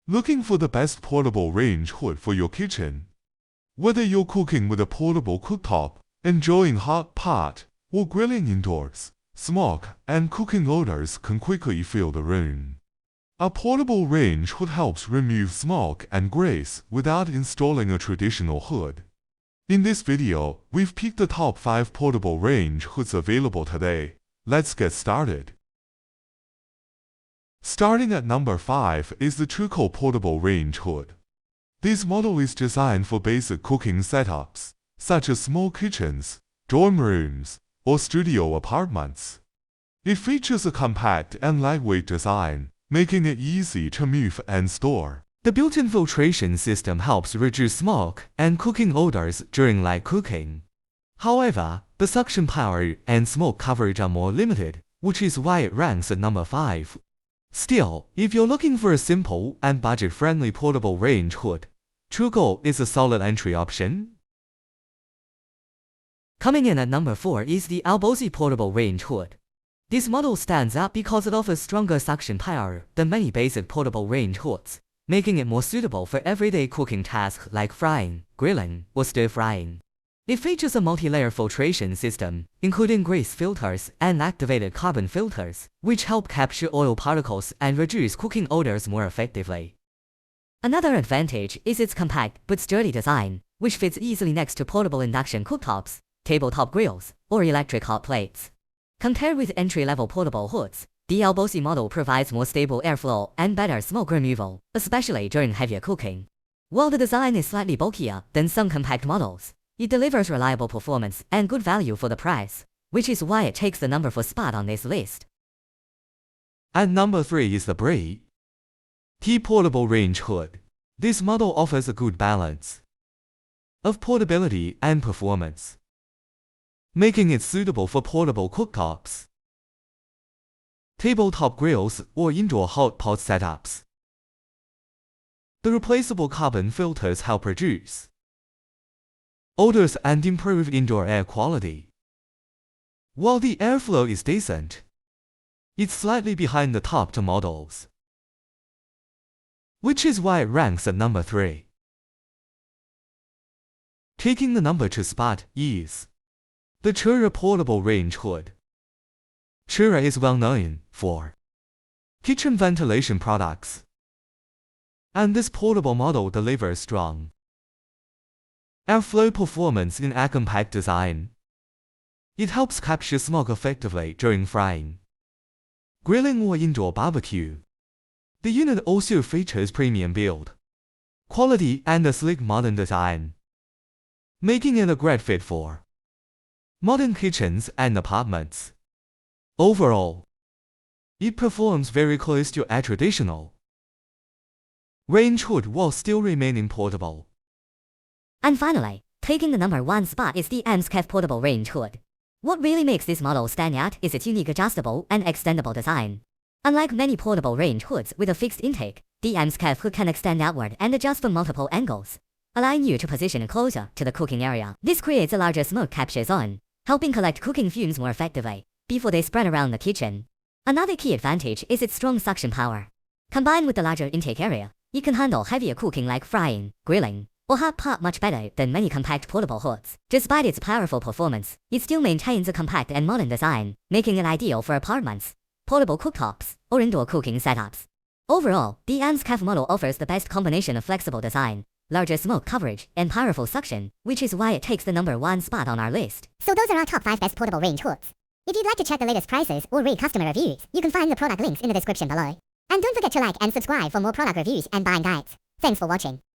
Looking for the best portable range hood for your kitchen? Whether you're cooking with a portable cooktop, enjoying hot pot, or grilling indoors, smoke and cooking odors can quickly fill the room. A portable range hood helps remove smoke and grease without installing a traditional hood. In this video, we've picked the top 5 portable range hoods available today. Let's get started. Starting at number 5 is the Truco Portable Range Hood. This model is designed for basic cooking setups, such as small kitchens, dorm rooms, or studio apartments. It features a compact and lightweight design, making it easy to move and store. The built-in filtration system helps reduce smoke and cooking odors during light cooking. However, the suction power and smoke coverage are more limited, which is why it ranks at number 5. Still, if you're looking for a simple and budget-friendly portable range hood, Truco is a solid entry option. Coming in at number 4 is the AMZCHEF Portable Range Hood. This model stands out because it offers stronger suction power than many basic portable range hoods, making it more suitable for everyday cooking tasks like frying, grilling, or stir-frying. It features a multi-layer filtration system, including grease filters and activated carbon filters, which help capture oil particles and reduce cooking odors more effectively. Another advantage is its compact but sturdy design, which fits easily next to portable induction cooktops, tabletop grills, or electric hot plates. Compared with entry-level portable hoods, the AMZCHEF model provides more stable airflow and better smoke removal, especially during heavier cooking. While the design is slightly bulkier than some compact models, it delivers reliable performance and good value for the price, which is why it takes the number 4 spot on this list. At number 3 is the BREE Portable Range Hood. This model offers a good balance of portability and performance, making it suitable for portable cooktops, tabletop grills, or indoor hot pot setups. The replaceable carbon filters help reduce odors and improve indoor air quality. While the airflow is decent, it's slightly behind the top 2 models, which is why it ranks at number 3. Taking the number 2 spot is the Chura Portable Range Hood. Chura is well known for kitchen ventilation products, and this portable model delivers strong airflow performance in a compact design. It helps capture smoke effectively during frying, grilling, or indoor barbecue. The unit also features premium build quality and a sleek modern design, making it a great fit for modern kitchens and apartments. Overall, it performs very close to a traditional range hood while still remaining portable. And finally, taking the number 1 spot is the AMZCHEF Portable Range Hood. What really makes this model stand out is its unique adjustable and extendable design. Unlike many portable range hoods with a fixed intake, the AMZCHEF hood can extend outward and adjust from multiple angles, allowing you to position it closer to the cooking area. This creates a larger smoke capture zone, helping collect cooking fumes more effectively before they spread around the kitchen. Another key advantage is its strong suction power. Combined with the larger intake area, it can handle heavier cooking like frying, grilling, or hot pot much better than many compact portable hoods. Despite its powerful performance, it still maintains a compact and modern design, making it ideal for apartments, portable cooktops, or indoor cooking setups. Overall, the AMZCHEF model offers the best combination of flexible design, larger smoke coverage, and powerful suction, which is why it takes the number 1 spot on our list. So those are our top 5 best portable range hoods. If you'd like to check the latest prices or read customer reviews, you can find the product links in the description below. And don't forget to like and subscribe for more product reviews and buying guides. Thanks for watching.